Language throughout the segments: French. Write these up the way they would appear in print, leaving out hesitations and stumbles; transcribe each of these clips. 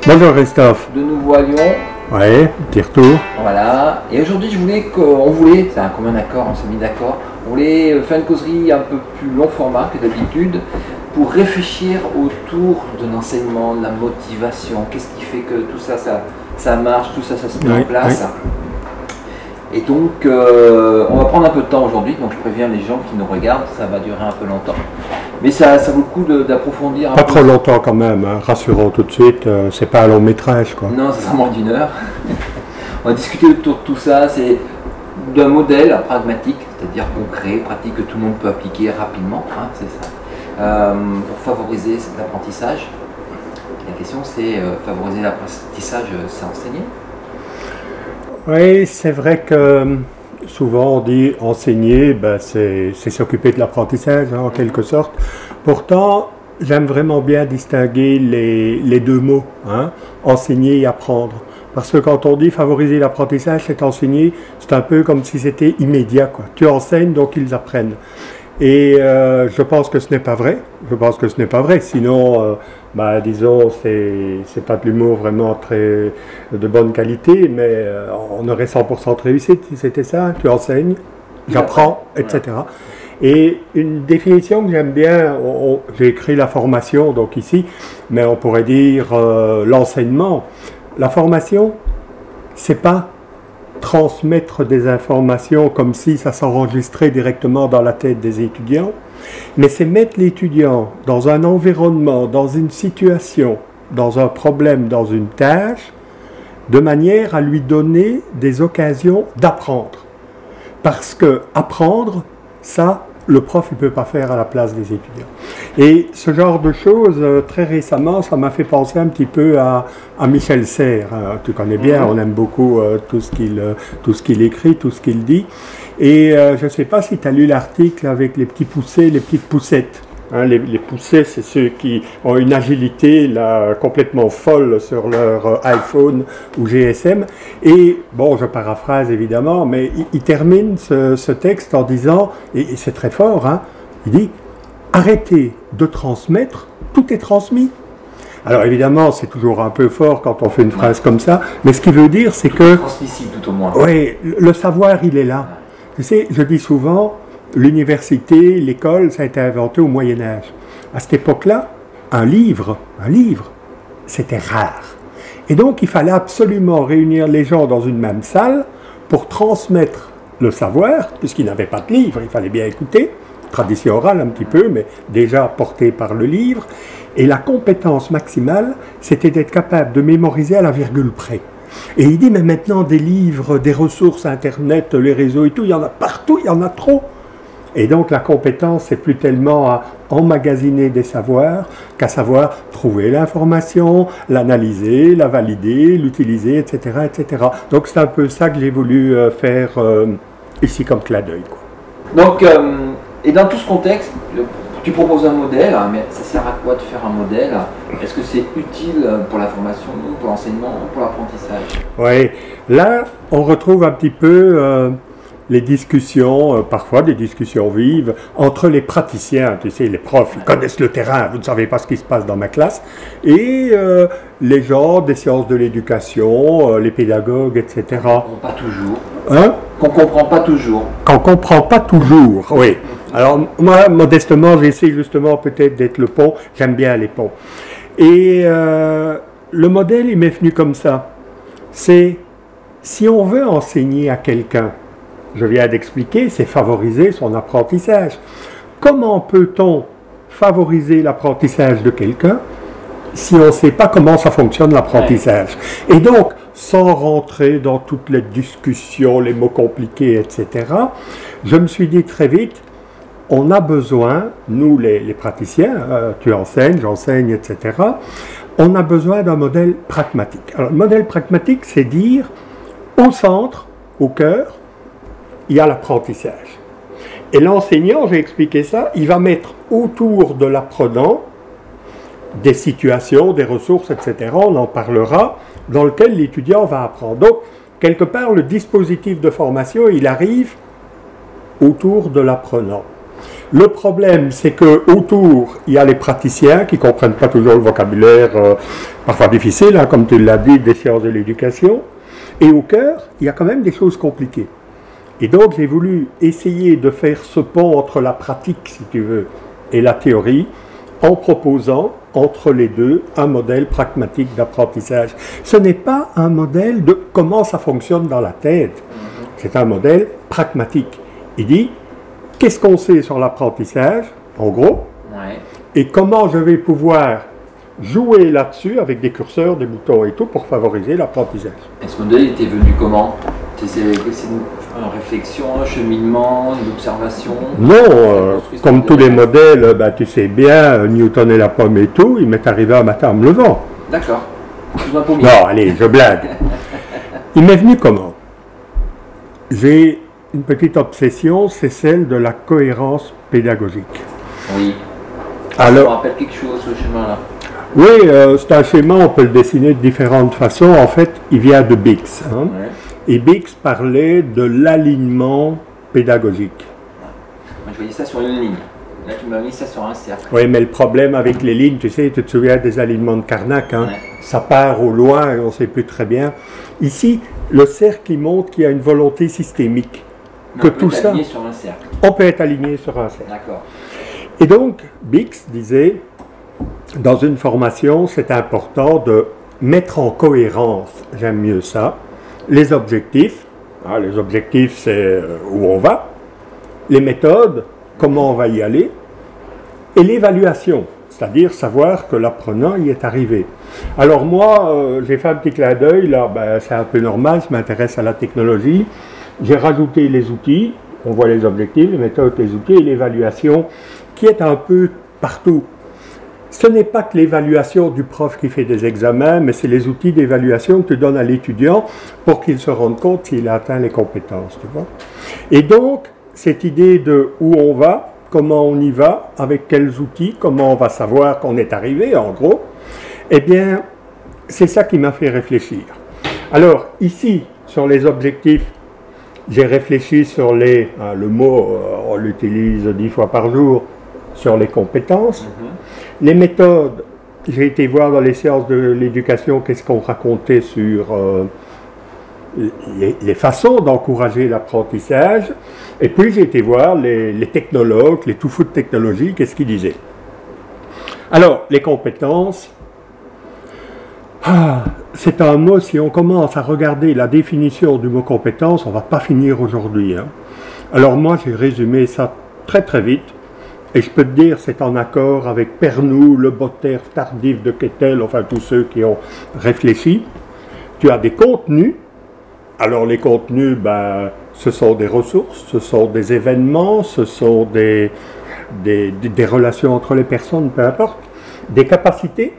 Bonjour Christophe. De nouveau à Lyon. Ouais, petit retour. Voilà. Et aujourd'hui, c'est un commun accord, on s'est mis d'accord, on voulait faire une causerie un peu plus long format que d'habitude pour réfléchir autour de l'enseignement, de la motivation, qu'est-ce qui fait que tout ça, ça marche, tout ça, ça se met en place. Et donc, on va prendre un peu de temps aujourd'hui, donc je préviens les gens qui nous regardent, ça va durer un peu longtemps. Mais ça vaut le coup d'approfondir un peu. Pas trop longtemps quand même, hein. Rassurons tout de suite, c'est pas un long métrage quoi. Non, ça sera moins d'une heure. On va discuter autour de tout ça, c'est d'un modèle pragmatique, c'est-à-dire concret, pratique, que tout le monde peut appliquer rapidement, hein, c'est ça, pour favoriser cet apprentissage. La question c'est, favoriser l'apprentissage, c'est enseigner? Oui, c'est vrai que souvent on dit enseigner, ben c'est s'occuper de l'apprentissage hein, en quelque sorte. Pourtant, j'aime vraiment bien distinguer les deux mots, hein, enseigner et apprendre. Parce que quand on dit favoriser l'apprentissage, c'est enseigner, c'est un peu comme si c'était immédiat, quoi. Tu enseignes, donc ils apprennent. Et je pense que ce n'est pas vrai. Je pense que ce n'est pas vrai. Sinon, disons, c'est pas de l'humour vraiment très de bonne qualité, mais on aurait 100% de réussite si c'était ça. Tu enseignes, j'apprends, etc. Et une définition que j'aime bien, j'ai écrit la formation, donc ici, mais on pourrait dire l'enseignement. La formation, c'est pas transmettre des informations comme si ça s'enregistrait directement dans la tête des étudiants, mais c'est mettre l'étudiant dans un environnement, dans une situation, dans un problème, dans une tâche, de manière à lui donner des occasions d'apprendre. Parce que apprendre, ça, le prof ne peut pas faire à la place des étudiants. Et ce genre de choses, très récemment, ça m'a fait penser un petit peu à Michel Serres. Tu connais bien, on aime beaucoup tout ce qu'il écrit, tout ce qu'il dit. Et je ne sais pas si tu as lu l'article avec les petits poussets, les petites poussettes. Hein, les poussets, c'est ceux qui ont une agilité là, complètement folle sur leur iPhone ou GSM. Et, bon, je paraphrase évidemment, mais il termine ce texte en disant, et c'est très fort, hein, il dit « Arrêtez de transmettre, tout est transmis ». Alors évidemment, c'est toujours un peu fort quand on fait une phrase comme ça, mais ce qu'il veut dire, c'est que... Transmissible tout au moins. Oui, le savoir, il est là. Tu sais, je dis souvent... L'université, l'école, ça a été inventé au Moyen-Âge. À cette époque-là, un livre, c'était rare. Et donc, il fallait absolument réunir les gens dans une même salle pour transmettre le savoir, puisqu'ils n'avaient pas de livre, il fallait bien écouter, tradition orale un petit peu, mais déjà portée par le livre. Et la compétence maximale, c'était d'être capable de mémoriser à la virgule près. Et il dit, mais maintenant, des livres, des ressources, Internet, les réseaux et tout, il y en a partout, il y en a trop. Et donc la compétence, c'est plus tellement à emmagasiner des savoirs qu'à savoir trouver l'information, l'analyser, la valider, l'utiliser, etc., etc. Donc c'est un peu ça que j'ai voulu faire ici comme clin d'œil. Donc, et dans tout ce contexte, tu proposes un modèle, mais ça sert à quoi de faire un modèle? Est-ce que c'est utile pour la formation, pour l'enseignement, pour l'apprentissage? Oui, là on retrouve un petit peu... les discussions, parfois des discussions vives, entre les praticiens, tu sais, les profs, ils connaissent le terrain, vous ne savez pas ce qui se passe dans ma classe, et les gens des sciences de l'éducation, les pédagogues, etc. Qu'on comprend pas toujours. Hein? Qu'on comprend pas toujours. Qu'on comprend pas toujours, oui. Alors moi, modestement, j'essaie justement peut-être d'être le pont, j'aime bien les ponts. Et le modèle, il m'est venu comme ça. C'est, si on veut enseigner à quelqu'un, je viens d'expliquer, c'est favoriser son apprentissage. Comment peut-on favoriser l'apprentissage de quelqu'un si on ne sait pas comment ça fonctionne l'apprentissage? Et donc, sans rentrer dans toutes les discussions, les mots compliqués, etc., je me suis dit très vite, on a besoin, nous les praticiens, tu enseignes, j'enseigne, etc., on a besoin d'un modèle pragmatique. Alors, le modèle pragmatique, c'est dire, au centre, au cœur, il y a l'apprentissage. Et l'enseignant, j'ai expliqué ça, il va mettre autour de l'apprenant des situations, des ressources, etc., on en parlera, dans lesquelles l'étudiant va apprendre. Donc, quelque part, le dispositif de formation, il arrive autour de l'apprenant. Le problème, c'est que autour, il y a les praticiens qui ne comprennent pas toujours le vocabulaire, parfois difficile, hein, comme tu l'as dit, des sciences de l'éducation. Et au cœur, il y a quand même des choses compliquées. Et donc, j'ai voulu essayer de faire ce pont entre la pratique, si tu veux, et la théorie, en proposant entre les deux un modèle pragmatique d'apprentissage. Ce n'est pas un modèle de comment ça fonctionne dans la tête. C'est un modèle pragmatique. Il dit, qu'est-ce qu'on sait sur l'apprentissage, en gros, et comment je vais pouvoir jouer là-dessus avec des curseurs, des boutons et tout pour favoriser l'apprentissage. Et ce modèle était venu comment? C'est une réflexion, un cheminement, une observation? Non, comme tous les modèles, bah, tu sais bien, Newton et la pomme et tout, il m'est arrivé un matin en me levant. D'accord. Non, allez, je blague. Il m'est venu comment? J'ai une petite obsession, c'est celle de la cohérence pédagogique. Oui. Alors, ça me rappelle quelque chose, ce schéma-là. Oui, c'est un schéma, on peut le dessiner de différentes façons. En fait, il vient de Bix. Hein? Ouais. Et Bix parlait de l'alignement pédagogique. Moi, je voyais ça sur une ligne. Là, tu m'as mis ça sur un cercle. Oui, mais le problème avec les lignes, tu sais, tu te souviens des alignements de Carnac, hein? Ouais. Ça part au loin et on ne sait plus très bien. Ici, le cercle, il montre qu'il y a une volonté systémique. Mais Que on peut tout être ça, aligné sur un cercle. on peut être aligné sur un cercle. D'accord. Et donc, Bix disait, dans une formation, c'est important de mettre en cohérence, j'aime mieux ça, les objectifs. Ah, les objectifs, c'est où on va, les méthodes, comment on va y aller, et l'évaluation, c'est-à-dire savoir que l'apprenant y est arrivé. Alors moi, j'ai fait un petit clin d'œil, là, ben, c'est un peu normal, je m'intéresse à la technologie, j'ai rajouté les outils, on voit les objectifs, les méthodes, les outils, et l'évaluation, qui est un peu partout. Ce n'est pas que l'évaluation du prof qui fait des examens, mais c'est les outils d'évaluation que tu donnes à l'étudiant pour qu'il se rende compte s'il a atteint les compétences, tu vois. Et donc, cette idée de où on va, comment on y va, avec quels outils, comment on va savoir qu'on est arrivé, en gros, eh bien, c'est ça qui m'a fait réfléchir. Alors, ici, sur les objectifs, j'ai réfléchi sur les, le mot, on l'utilise 10 fois par jour, sur les compétences. Les méthodes, j'ai été voir dans les séances de l'éducation qu'est-ce qu'on racontait sur les façons d'encourager l'apprentissage. Et puis j'ai été voir les technologues, les tout fous de technologie, qu'est-ce qu'ils disaient. Alors, les compétences, c'est un mot, si on commence à regarder la définition du mot compétence, on ne va pas finir aujourd'hui. Hein. Alors moi, j'ai résumé ça très très vite. Et je peux te dire, c'est en accord avec Pernoud, Le Botter, Tardif de Kettel, enfin tous ceux qui ont réfléchi. Tu as des contenus. Alors les contenus, ben, ce sont des ressources, ce sont des événements, ce sont des relations entre les personnes, peu importe. Des capacités,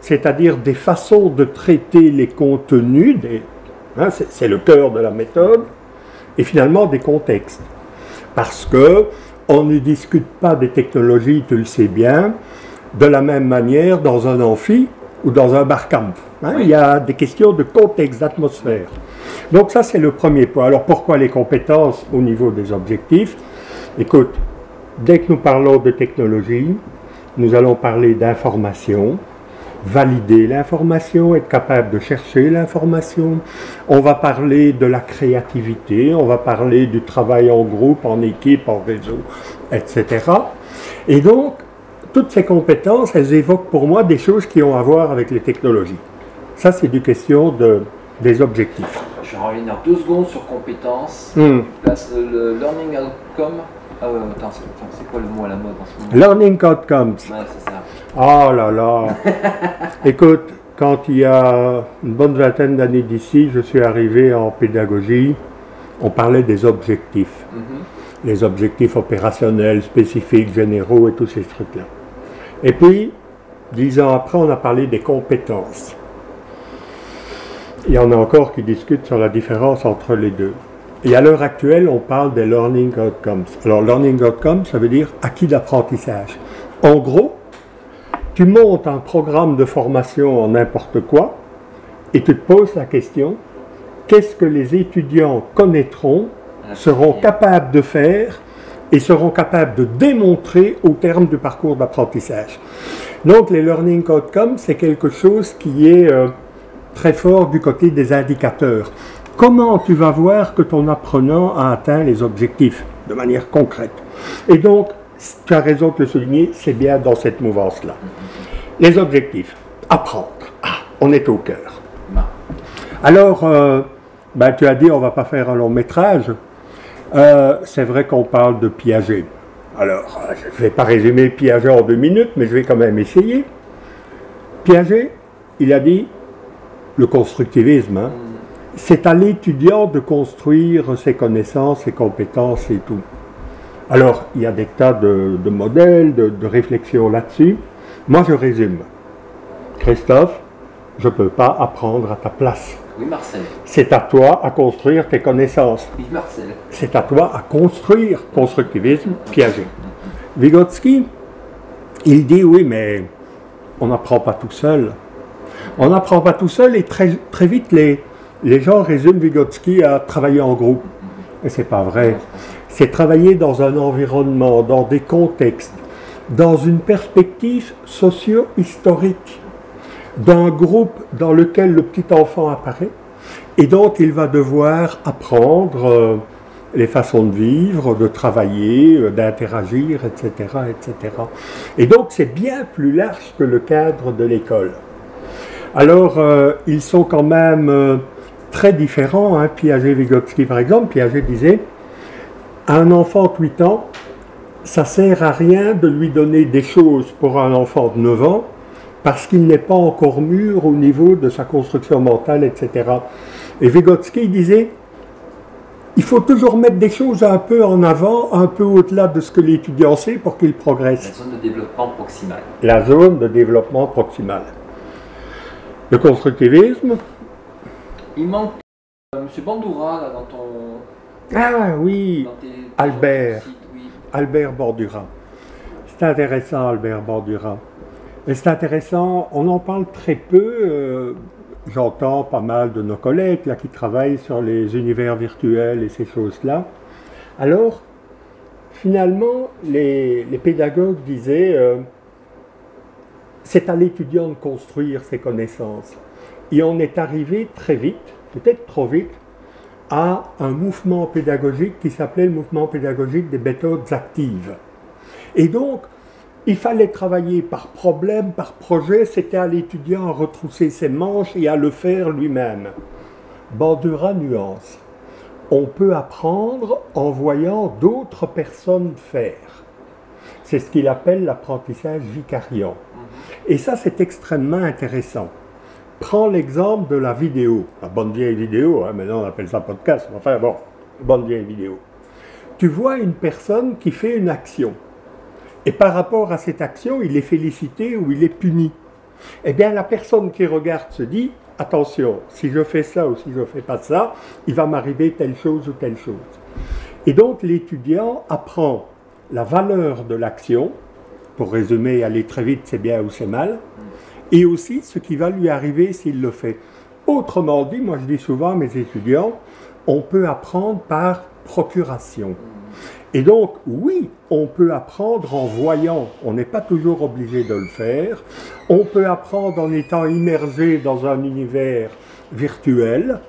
c'est-à-dire des façons de traiter les contenus, hein, c'est le cœur de la méthode, et finalement des contextes. Parce que on ne discute pas des technologies, tu le sais bien, de la même manière dans un amphi ou dans un barcamp. Hein, oui. Il y a des questions de contexte, d'atmosphère. Donc ça, c'est le premier point. Alors pourquoi les compétences au niveau des objectifs? Écoute, dès que nous parlons de technologie, nous allons parler d'information, valider l'information, être capable de chercher l'information. On va parler de la créativité, on va parler du travail en groupe, en équipe, en réseau, etc. Et donc, toutes ces compétences, elles évoquent pour moi des choses qui ont à voir avec les technologies. Ça, c'est une question des objectifs. Je vais revenir 2 secondes sur compétences. Place le learning outcome. Attends, c'est quoi le mot à la mode en ce moment? Learning outcomes. Ouais, c'est ça. Oh là là. Écoute, quand il y a une bonne vingtaine d'années d'ici, je suis arrivé en pédagogie, on parlait des objectifs. Les objectifs opérationnels, spécifiques, généraux et tous ces trucs-là. Et puis, 10 ans après, on a parlé des compétences. Il y en a encore qui discutent sur la différence entre les deux. Et à l'heure actuelle, on parle des learning outcomes. Alors, learning outcomes, ça veut dire acquis d'apprentissage. En gros, tu montes un programme de formation en n'importe quoi et tu te poses la question, qu'est-ce que les étudiants connaîtront, seront capables de faire et seront capables de démontrer au terme du parcours d'apprentissage. Donc les Learning Outcomes, c'est quelque chose qui est très fort du côté des indicateurs. Comment tu vas voir que ton apprenant a atteint les objectifs de manière concrète? Et donc, tu as raison de le souligner, c'est bien dans cette mouvance-là. Les objectifs, apprendre. Ah, on est au cœur. Alors, tu as dit on ne va pas faire un long métrage. C'est vrai qu'on parle de Piaget. Alors, je ne vais pas résumer Piaget en 2 minutes, mais je vais quand même essayer. Piaget, il a dit le constructivisme, hein, c'est à l'étudiant de construire ses connaissances, ses compétences et tout. Alors, il y a des tas de modèles, de réflexions là-dessus. Moi, je résume. Christophe, je ne peux pas apprendre à ta place. Oui, Marcel. C'est à toi à construire tes connaissances. Oui, Marcel. C'est à toi à construire. Constructivisme, Piaget. Vygotsky, il dit oui, mais on n'apprend pas tout seul. On n'apprend pas tout seul et très, très vite les gens résument Vygotsky à travailler en groupe. Et ce n'est pas vrai. C'est travailler dans un environnement, dans des contextes, dans une perspective socio-historique, d'un groupe dans lequel le petit enfant apparaît et dont il va devoir apprendre les façons de vivre, de travailler, d'interagir, etc., etc. Et donc c'est bien plus large que le cadre de l'école. Alors ils sont quand même très différents, hein. Piaget et Vygotsky par exemple. Piaget disait à un enfant de 8 ans, ça ne sert à rien de lui donner des choses pour un enfant de 9 ans parce qu'il n'est pas encore mûr au niveau de sa construction mentale, etc. Et Vygotsky disait, il faut toujours mettre des choses un peu en avant, un peu au-delà de ce que l'étudiant sait pour qu'il progresse. La zone de développement proximal. La zone de développement proximal. Le constructivisme. Il manque M. Bandura là, dans ton... Ah oui, Albert. Sites, oui. Albert Bandura. C'est intéressant, Albert Bandura. Et c'est intéressant, on en parle très peu. J'entends pas mal de nos collègues là, qui travaillent sur les univers virtuels et ces choses-là. Alors, finalement, les pédagogues disaient c'est à l'étudiant de construire ses connaissances. Et on est arrivé très vite, peut-être trop vite, à un mouvement pédagogique qui s'appelait le mouvement pédagogique des méthodes actives. Et donc, il fallait travailler par problème, par projet, c'était à l'étudiant à retrousser ses manches et à le faire lui-même. Bandura nuance. On peut apprendre en voyant d'autres personnes faire. C'est ce qu'il appelle l'apprentissage vicariant. Et ça, c'est extrêmement intéressant. Prends l'exemple de la vidéo, la bonne vieille vidéo, hein, maintenant on appelle ça podcast, enfin bon, bonne vieille vidéo. Tu vois une personne qui fait une action. Et par rapport à cette action, il est félicité ou il est puni. Eh bien, la personne qui regarde se dit, attention, si je fais ça ou si je ne fais pas ça, il va m'arriver telle chose ou telle chose. Et donc, l'étudiant apprend la valeur de l'action, pour résumer et aller très vite, c'est bien ou c'est mal, et aussi ce qui va lui arriver s'il le fait. Autrement dit, moi je dis souvent à mes étudiants, on peut apprendre par procuration. Et donc, oui, on peut apprendre en voyant, on n'est pas toujours obligé de le faire. On peut apprendre en étant immergé dans un univers virtuel,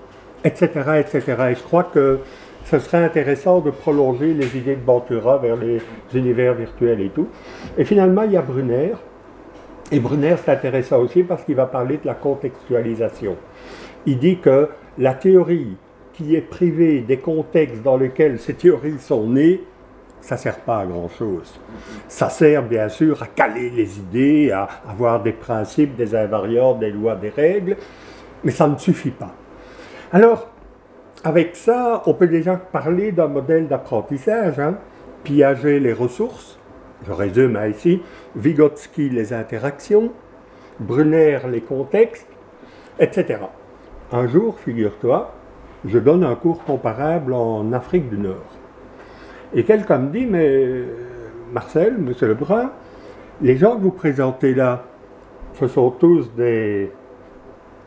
etc., etc. Et je crois que ce serait intéressant de prolonger les idées de Bandura vers les univers virtuels et tout. Et finalement, il y a Brunner. Et Brunner, c'est intéressant aussi parce qu'il va parler de la contextualisation. Il dit que la théorie qui est privée des contextes dans lesquels ces théories sont nées, ça ne sert pas à grand-chose. Ça sert bien sûr à caler les idées, à avoir des principes, des invariants, des lois, des règles, mais ça ne suffit pas. Alors, avec ça, on peut déjà parler d'un modèle d'apprentissage. Hein. Piaget, les ressources, je résume ici, Vygotsky, les interactions, Brunner, les contextes, etc. Un jour, figure-toi, je donne un cours comparable en Afrique du Nord. Et quelqu'un me dit, mais Marcel, monsieur Lebrun, les gens que vous présentez là, ce sont tous des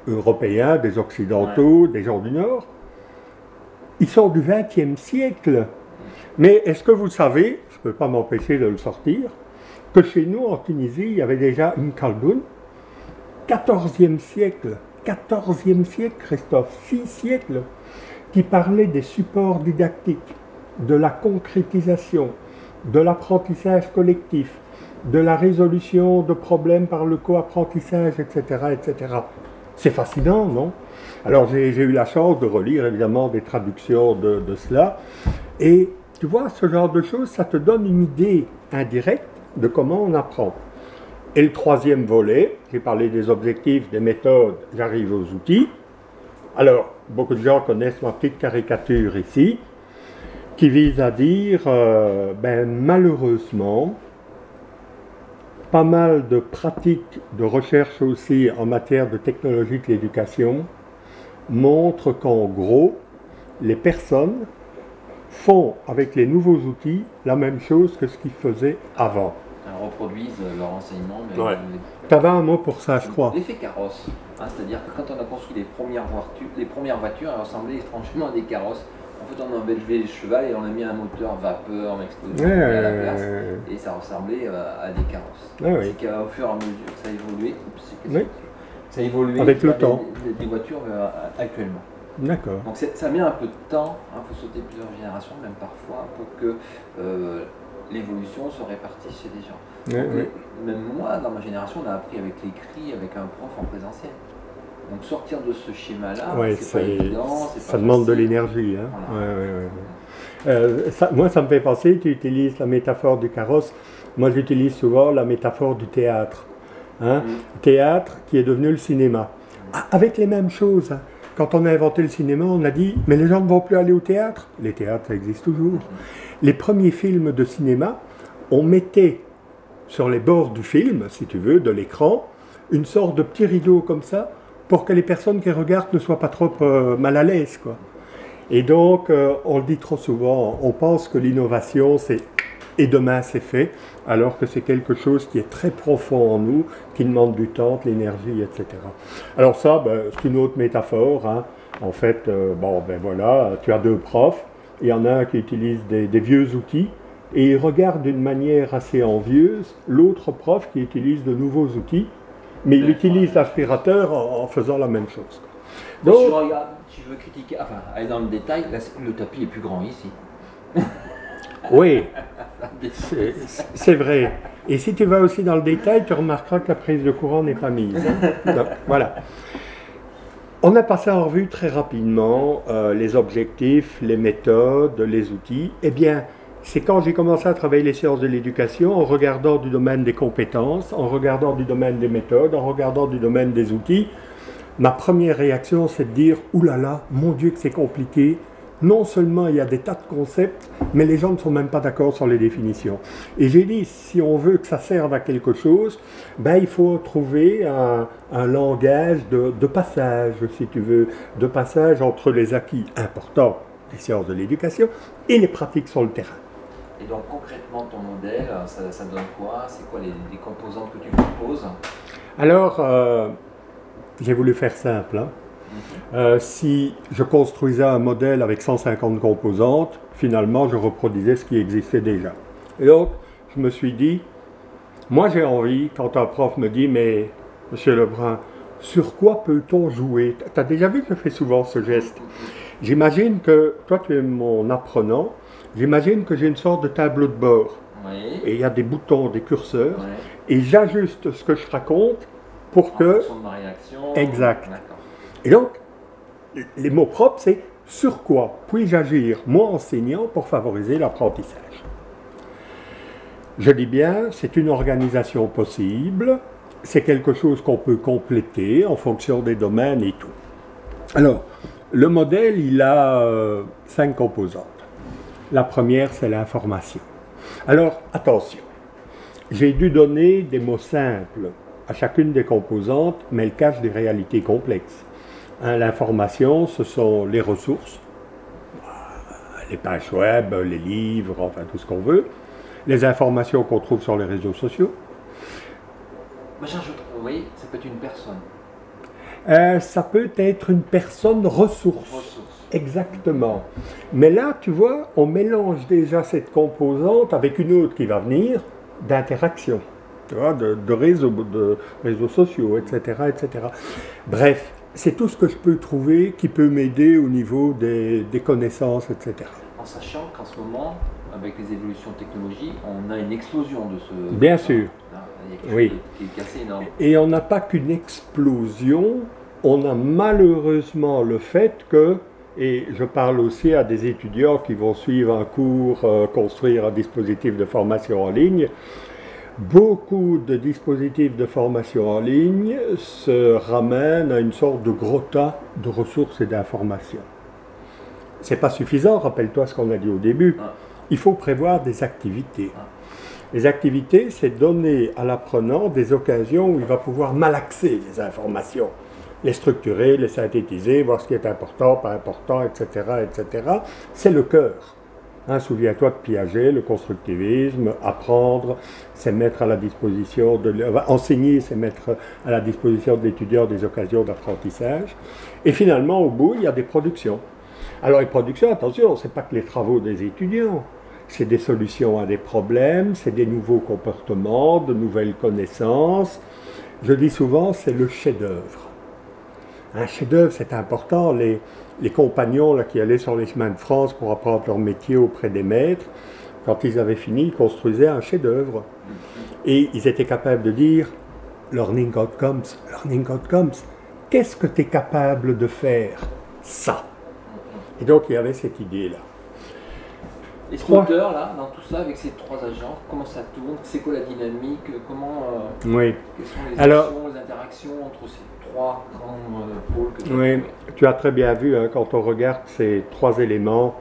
Européens, des Occidentaux, des gens du Nord. Ils sont du XXe siècle. Mais est-ce que vous savez, je ne peux pas m'empêcher de le sortir, que chez nous en Tunisie, il y avait déjà une kaldoun, 14e siècle, 14e siècle Christophe, 6 siècles, qui parlait des supports didactiques, de la concrétisation, de l'apprentissage collectif, de la résolution de problèmes par le co-apprentissage, etc., etc. C'est fascinant, non? Alors j'ai eu la chance de relire évidemment des traductions de cela, et tu vois, ce genre de choses, ça te donne une idée indirecte de comment on apprend. Et le troisième volet, j'ai parlé des objectifs, des méthodes, j'arrive aux outils. Alors, beaucoup de gens connaissent ma petite caricature ici, qui vise à dire, malheureusement, pas mal de pratiques de recherche aussi en matière de technologie de l'éducation montrent qu'en gros, les personnes font avec les nouveaux outils la même chose que ce qu'ils faisaient avant. Elles reproduisent leur enseignement. Ouais. Tu avais un mot pour ça, je crois. L'effet carrosse. C'est-à-dire que quand on a construit les premières voitures, elles ressemblaient étrangement à des carrosses. En fait, on a enlevé les chevals et on a mis un moteur vapeur, un explosif à la place, et ça ressemblait à des carrosses. C'est qu'au fur et à mesure que ça a évolué, ça a évolué avec le temps. Des voitures actuellement. D'accord. Donc ça met un peu de temps, il faut sauter plusieurs générations, même parfois, pour que l'évolution se répartisse chez des gens. Donc, même moi, dans ma génération, on a appris avec l'écrit, avec un prof en présentiel. Donc sortir de ce schéma-là, c'est pas évident. Ça demande de l'énergie. Hein. Voilà. Moi, ça me fait penser, tu utilises la métaphore du carrosse, moi j'utilise souvent la métaphore du théâtre. Hein. Théâtre qui est devenu le cinéma. Avec les mêmes choses. Hein. Quand on a inventé le cinéma, on a dit « mais les gens ne vont plus aller au théâtre ». Les théâtres, ça existe toujours. Les premiers films de cinéma, on mettait sur les bords du film, si tu veux, de l'écran, une sorte de petit rideau comme ça, pour que les personnes qui regardent ne soient pas trop mal à l'aise, quoi. Et donc, on le dit trop souvent, on pense que l'innovation, c'est « et demain c'est fait », alors que c'est quelque chose qui est très profond en nous, qui demande du temps, de l'énergie, etc. Alors ça, c'est une autre métaphore. Hein. En fait, voilà, tu as deux profs, il y en a un qui utilise des vieux outils, et il regarde d'une manière assez envieuse l'autre prof qui utilise de nouveaux outils, mais il utilise l'aspirateur en faisant la même chose. Donc, si tu veux critiquer, enfin, aller dans le détail, là, le tapis est plus grand ici. Oui, c'est vrai. Et si tu vas aussi dans le détail, tu remarqueras que la prise de courant n'est pas mise. Hein. Donc, voilà. On a passé en revue très rapidement les objectifs, les méthodes, les outils. Eh bien, c'est quand j'ai commencé à travailler les sciences de l'éducation, en regardant du domaine des compétences, en regardant du domaine des méthodes, en regardant du domaine des outils, ma première réaction, c'est de dire « Ouh là là, mon Dieu que c'est compliqué !» Non seulement il y a des tas de concepts, mais les gens ne sont même pas d'accord sur les définitions. Et j'ai dit, si on veut que ça serve à quelque chose, il faut trouver un langage de passage, si tu veux, de passage entre les acquis importants des sciences de l'éducation et les pratiques sur le terrain. Et donc concrètement, ton modèle, ça donne quoi? C'est quoi les composantes que tu proposes? Alors, j'ai voulu faire simple. Hein. Si je construisais un modèle avec 150 composantes, finalement je reproduisais ce qui existait déjà. Et donc, je me suis dit, moi j'ai envie, quand un prof me dit, mais Monsieur Lebrun, sur quoi peut-on jouer? Tu as déjà vu que je fais souvent ce geste. J'imagine que, toi tu es mon apprenant, j'imagine que j'ai une sorte de tableau de bord. Oui. Et il y a des boutons, des curseurs, et j'ajuste ce que je raconte pour que... En fonction de ma réaction. Exact. Et donc, les mots propres, c'est « sur quoi puis-je agir, moi enseignant, pour favoriser l'apprentissage ?» Je dis bien, c'est une organisation possible, c'est quelque chose qu'on peut compléter en fonction des domaines et tout. Alors, le modèle, il a 5 composantes. La première, c'est l'information. Alors, attention, j'ai dû donner des mots simples à chacune des composantes, mais elles cachent des réalités complexes. Hein, l'information, ce sont les ressources, les pages web, les livres, enfin tout ce qu'on veut, les informations qu'on trouve sur les réseaux sociaux. Oui, ça peut être une personne. Ça peut être une personne ressource. Exactement. Mais là, tu vois, on mélange déjà cette composante avec une autre qui va venir d'interaction, tu vois, de réseaux sociaux, etc., etc. Bref, c'est tout ce que je peux trouver qui peut m'aider au niveau des connaissances, etc. En sachant qu'en ce moment, avec les évolutions technologiques, on a une explosion de ce... Bien sûr. Là, il y a quelque Oui. chose qui est assez énorme. Et on n'a pas qu'une explosion, on a malheureusement le fait que, et je parle aussi à des étudiants qui vont suivre un cours, construire un dispositif de formation en ligne, beaucoup de dispositifs de formation en ligne se ramènent à une sorte de gros tas de ressources et d'informations. C'est pas suffisant, rappelle-toi ce qu'on a dit au début. Il faut prévoir des activités. Les activités, c'est donner à l'apprenant des occasions où il va pouvoir malaxer les informations, les structurer, les synthétiser, voir ce qui est important, pas important, etc., etc. C'est le cœur. Hein, souviens-toi de Piaget, le constructivisme, apprendre, c'est mettre à la disposition, enseigner, c'est mettre à la disposition de l'étudiant des occasions d'apprentissage. Et finalement, au bout, il y a des productions. Alors les productions, attention, ce n'est pas que les travaux des étudiants, c'est des solutions à des problèmes, c'est des nouveaux comportements, de nouvelles connaissances. Je dis souvent, c'est le chef-d'œuvre. Un chef-d'œuvre, c'est important. Les compagnons là, qui allaient sur les chemins de France pour apprendre leur métier auprès des maîtres, quand ils avaient fini, ils construisaient un chef-d'œuvre. Et ils étaient capables de dire « learning outcomes ». Qu'est-ce que tu es capable de faire? Ça. Et donc, il y avait cette idée-là. Et ce moteur, là, dans tout ça, avec ces trois agents, comment ça tourne? C'est quoi la dynamique? Comment, oui. Quelles sont les actions, les interactions entre ces trois grands pôles que tu Oui, tu as très bien vu, hein, quand on regarde ces trois éléments,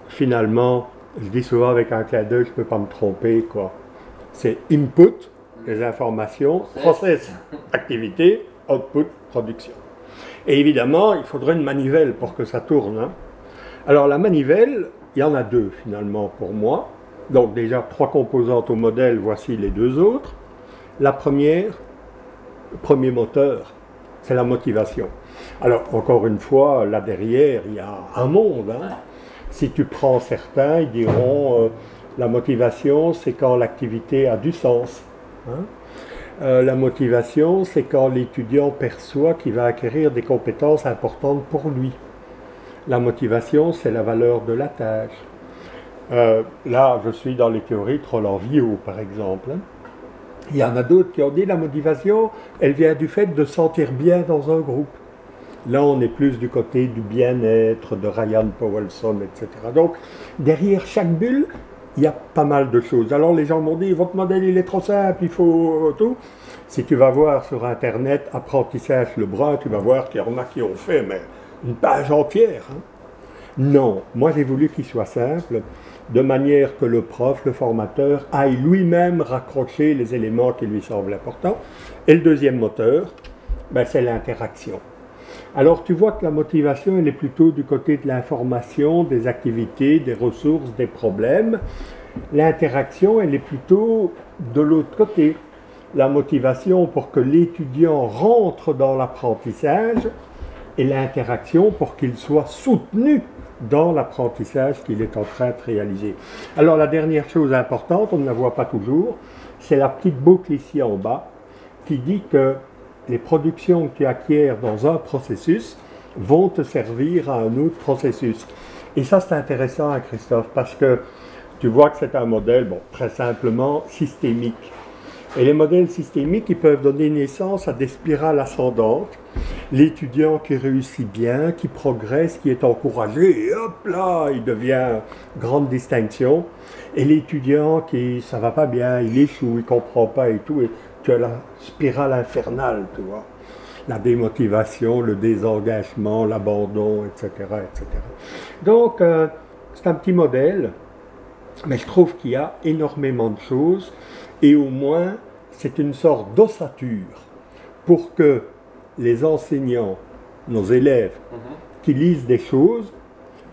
finalement, je dis souvent avec un clin d'œil, je ne peux pas me tromper, quoi. C'est input, les informations, process, activité, output, production. Et évidemment, il faudrait une manivelle pour que ça tourne. Hein. Alors la manivelle, il y en a deux finalement pour moi. Donc déjà trois composantes au modèle, voici les deux autres. La première, le premier moteur, c'est la motivation. Alors encore une fois, là derrière, il y a un monde. Hein. Si tu prends certains, ils diront la motivation, c'est quand l'activité a du sens. Hein. La motivation, c'est quand l'étudiant perçoit qu'il va acquérir des compétences importantes pour lui. La motivation, c'est la valeur de la tâche. Là, je suis dans les théories de Roland-Viau, par exemple. Il y en a d'autres qui ont dit la motivation, elle vient du fait de sentir bien dans un groupe. Là, on est plus du côté du bien-être, de Ryan Powelson, etc. Donc, derrière chaque bulle, il y a pas mal de choses. Alors les gens m'ont dit, votre modèle il est trop simple, il faut tout. Si tu vas voir sur Internet, apprentissage Lebrun, tu vas voir qu'il y en a qui ont fait mais une page entière. Hein. Non, moi j'ai voulu qu'il soit simple, de manière que le prof, le formateur, aille lui-même raccrocher les éléments qui lui semblent importants. Et le deuxième moteur, ben, c'est l'interaction. Alors tu vois que la motivation, elle est plutôt du côté de l'information, des activités, des ressources, des problèmes. L'interaction, elle est plutôt de l'autre côté. La motivation pour que l'étudiant rentre dans l'apprentissage et l'interaction pour qu'il soit soutenu dans l'apprentissage qu'il est en train de réaliser. Alors la dernière chose importante, on ne la voit pas toujours, c'est la petite boucle ici en bas qui dit que les productions que tu acquiers dans un processus vont te servir à un autre processus. Et ça, c'est intéressant, hein, Christophe, parce que tu vois que c'est un modèle, bon, très simplement, systémique. Et les modèles systémiques, ils peuvent donner naissance à des spirales ascendantes. L'étudiant qui réussit bien, qui progresse, qui est encouragé, et hop là, il devient grande distinction. Et l'étudiant qui, ça va pas bien, il échoue, il comprend pas et tout, et tu as la spirale infernale, tu vois. La démotivation, le désengagement, l'abandon, etc., etc. Donc, c'est un petit modèle, mais je trouve qu'il y a énormément de choses, et au moins, c'est une sorte d'ossature pour que les enseignants, nos élèves, qui lisent des choses,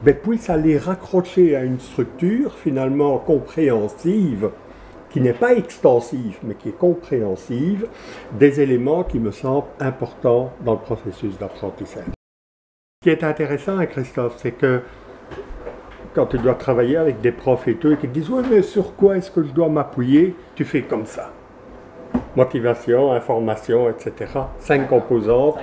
ben, puissent aller raccrocher à une structure finalement compréhensive, qui n'est pas extensive, mais qui est compréhensive, des éléments qui me semblent importants dans le processus d'apprentissage. Ce qui est intéressant, hein, Christophe, c'est que quand tu dois travailler avec des profs et tout, et qui te disent « Ouais, mais sur quoi est-ce que je dois m'appuyer ?» Tu fais comme ça. Motivation, information, etc. 5 composantes.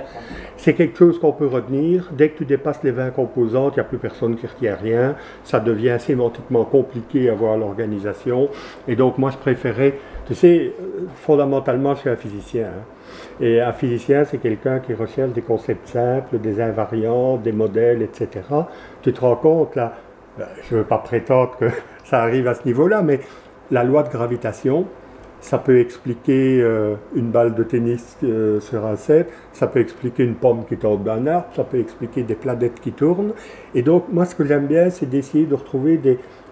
C'est quelque chose qu'on peut retenir. Dès que tu dépasses les 20 composantes, il n'y a plus personne qui retient rien. Ça devient sémantiquement compliqué à voir l'organisation. Et donc, moi, je préférais... Tu sais, fondamentalement, je suis un physicien. Hein. Et un physicien, c'est quelqu'un qui recherche des concepts simples, des invariants, des modèles, etc. Tu te rends compte, là, je ne veux pas prétendre que ça arrive à ce niveau-là, mais la loi de gravitation, ça peut expliquer une balle de tennis sur un set, ça peut expliquer une pomme qui tombe d'un arbre, ça peut expliquer des planètes qui tournent. Et donc, moi, ce que j'aime bien, c'est d'essayer de retrouver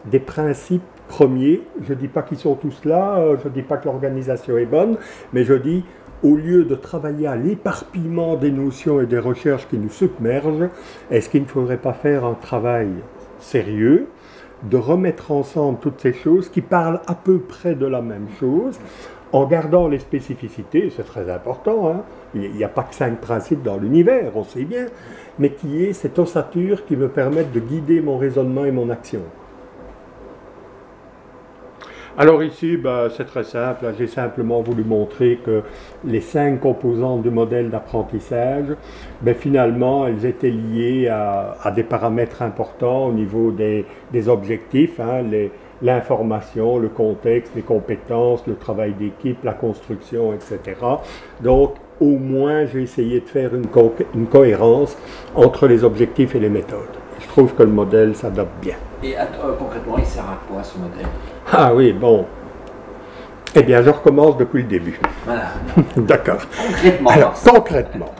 des principes premiers. Je ne dis pas qu'ils sont tous là, je ne dis pas que l'organisation est bonne, mais je dis, au lieu de travailler à l'éparpillement des notions et des recherches qui nous submergent, est-ce qu'il ne faudrait pas faire un travail sérieux de remettre ensemble toutes ces choses qui parlent à peu près de la même chose, en gardant les spécificités, c'est très important, hein. Il n'y a pas que 5 principes dans l'univers, on sait bien, mais qui est cette ossature qui me permette de guider mon raisonnement et mon action. Alors ici, c'est très simple, j'ai simplement voulu montrer que les 5 composantes du modèle d'apprentissage, finalement, elles étaient liées à des paramètres importants au niveau des objectifs, hein, l'information, le contexte, les compétences, le travail d'équipe, la construction, etc. Donc, au moins, j'ai essayé de faire une cohérence entre les objectifs et les méthodes. Je trouve que le modèle s'adapte bien. Et concrètement, il sert à quoi ce modèle? Ah oui, bon. Eh bien, je recommence depuis le début. Voilà. D'accord. Concrètement. Alors, concrètement.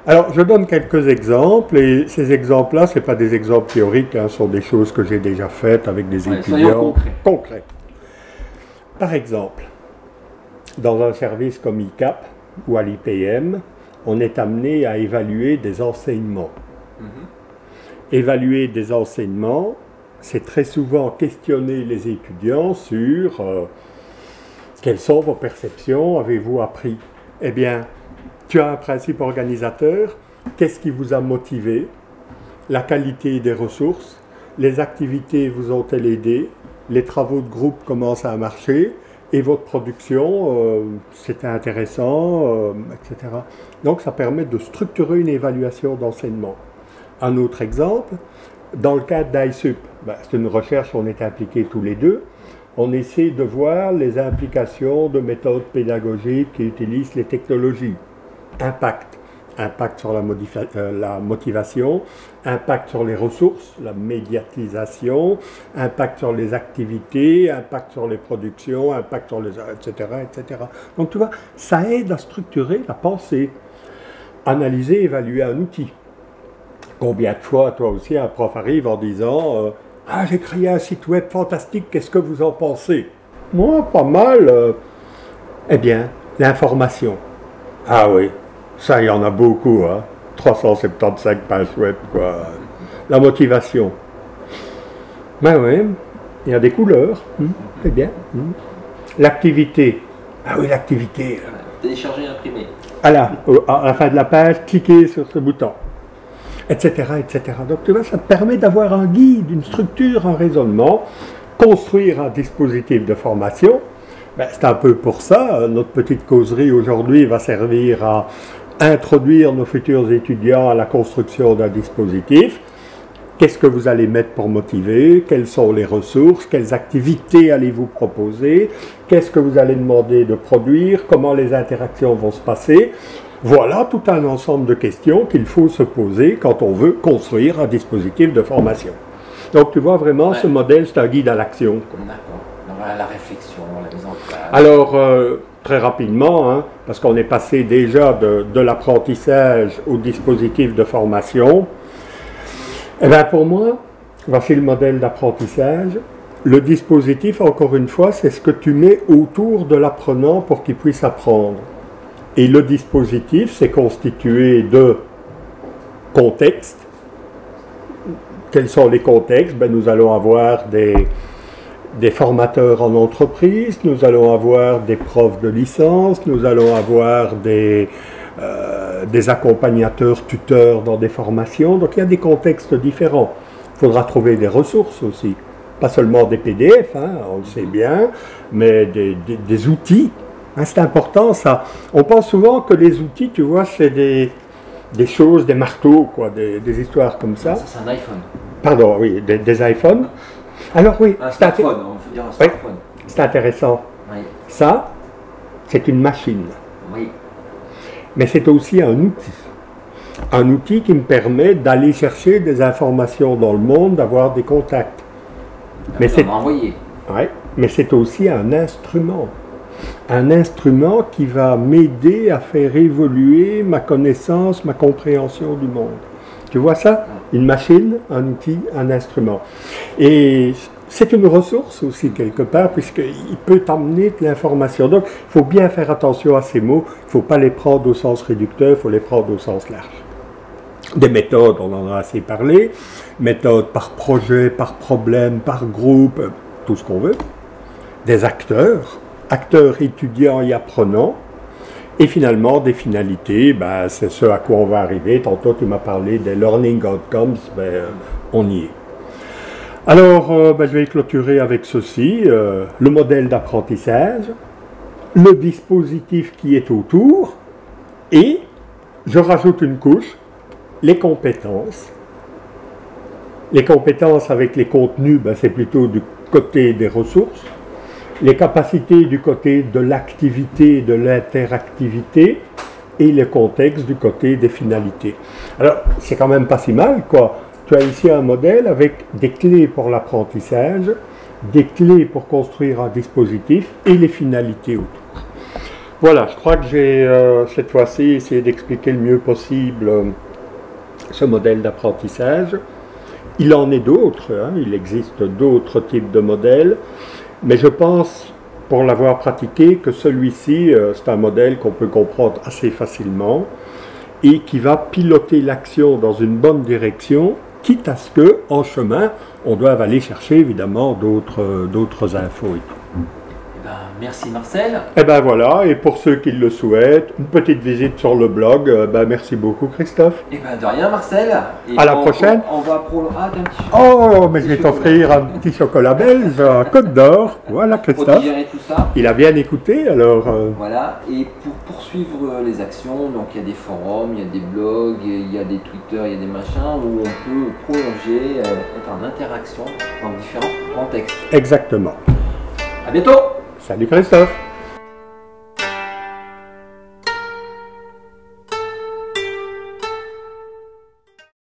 Alors, je donne quelques exemples, et ces exemples-là, ce ne sont pas des exemples théoriques, hein, ce sont des choses que j'ai déjà faites avec des étudiants. Concrets. Par exemple, dans un service comme ICAP ou à l'IPM, on est amené à évaluer des enseignements. Évaluer des enseignements, c'est très souvent questionner les étudiants sur quelles sont vos perceptions, avez-vous appris? Eh bien, tu as un principe organisateur, qu'est-ce qui vous a motivé? La qualité des ressources, les activités vous ont-elles aidé? Les travaux de groupe commencent à marcher? Et votre production, c'était intéressant, etc. Donc ça permet de structurer une évaluation d'enseignement. Un autre exemple, dans le cadre d'ISUP, c'est une recherche où on est impliqués tous les deux, on essaie de voir les implications de méthodes pédagogiques qui utilisent les technologies. Impact sur la motivation, impact sur les ressources, la médiatisation, impact sur les activités, impact sur les productions, impact sur les... etc., etc. Donc tu vois, ça aide à structurer la pensée. Analyser, évaluer un outil. Combien de fois, toi aussi, un prof arrive en disant « Ah, j'ai créé un site web fantastique, qu'est-ce que vous en pensez ?» Moi, pas mal. Eh bien, l'information. Ah oui, ça, il y en a beaucoup, hein. 375 pages web, quoi. La motivation. Ben oui, il y a des couleurs, c'est bien. L'activité. Ah oui, l'activité. Télécharger et imprimer. Voilà, à la fin de la page, cliquez sur ce bouton. Etc., etc. Donc tu vois, ça te permet d'avoir un guide, une structure, un raisonnement, construire un dispositif de formation. C'est un peu pour ça, notre petite causerie aujourd'hui va servir à introduire nos futurs étudiants à la construction d'un dispositif. Qu'est-ce que vous allez mettre pour motiver? Quelles sont les ressources? Quelles activités allez-vous proposer? Qu'est-ce que vous allez demander de produire? Comment les interactions vont se passer? Voilà tout un ensemble de questions qu'il faut se poser quand on veut construire un dispositif de formation. Donc tu vois vraiment, ce modèle, c'est un guide à l'action. D'accord. La réflexion, la mise en place. Alors, très rapidement, hein, parce qu'on est passé déjà de l'apprentissage au dispositif de formation, eh bien pour moi, voici le modèle d'apprentissage. Le dispositif, encore une fois, c'est ce que tu mets autour de l'apprenant pour qu'il puisse apprendre. Et le dispositif, c'est constitué de contextes. Quels sont les contextes? Nous allons avoir des formateurs en entreprise, nous allons avoir des profs de licence, nous allons avoir des des accompagnateurs, tuteurs dans des formations. Donc il y a des contextes différents. Il faudra trouver des ressources aussi. Pas seulement des PDF, hein, on le sait bien, mais des outils. Hein, c'est important ça. On pense souvent que les outils, tu vois, c'est des choses, des marteaux, quoi, des histoires comme ça. Ça, c'est un iPhone. Pardon, oui, des iPhones. Alors oui, Un smartphone, on peut dire un smartphone. Oui, c'est intéressant. Oui. Ça, c'est une machine. Oui. Mais c'est aussi un outil. Un outil qui me permet d'aller chercher des informations dans le monde, d'avoir des contacts. Mais c'est envoyé. Ouais, mais c'est aussi un instrument. Un instrument qui va m'aider à faire évoluer ma connaissance, ma compréhension du monde. Tu vois ça? Une machine, un outil, un instrument. Et c'est une ressource aussi quelque part, puisqu'il peut t'amener de l'information. Donc, il faut bien faire attention à ces mots. Il ne faut pas les prendre au sens réducteur, il faut les prendre au sens large. Des méthodes, on en a assez parlé. Méthodes par projet, par problème, par groupe, tout ce qu'on veut. Des acteurs, acteurs étudiants et apprenants. Et finalement, des finalités, ben, c'est ce à quoi on va arriver. Tantôt, tu m'as parlé des learning outcomes, ben, on y est. Alors, je vais clôturer avec ceci, le modèle d'apprentissage, le dispositif qui est autour, et je rajoute une couche, les compétences. Les compétences avec les contenus, ben, c'est plutôt du côté des ressources. Les capacités du côté de l'activité, de l'interactivité, et le contexte du côté des finalités. Alors, c'est quand même pas si mal, quoi. Tu as ici un modèle avec des clés pour l'apprentissage, des clés pour construire un dispositif et les finalités autour. Voilà, je crois que j'ai cette fois-ci essayé d'expliquer le mieux possible ce modèle d'apprentissage. Il en est d'autres, hein, il existe d'autres types de modèles, mais je pense, pour l'avoir pratiqué, que celui-ci, c'est un modèle qu'on peut comprendre assez facilement et qui va piloter l'action dans une bonne direction, quitte à ce que, en chemin, on doive aller chercher évidemment d'autres infos et tout. Merci Marcel. Et ben voilà, et pour ceux qui le souhaitent, une petite visite sur le blog. Merci beaucoup Christophe. Et ben de rien Marcel. Et à la prochaine. On va un petit chocolat. Oh, mais je vais t'offrir un petit chocolat belge, un Côte d'Or. Voilà Christophe. Tout ça. Il a bien écouté alors. Voilà, et pour poursuivre les actions, donc il y a des forums, il y a des blogs, il y a des Twitter, il y a des machins où on peut prolonger, être en interaction dans différents contextes. Exactement. À bientôt. Salut Christophe.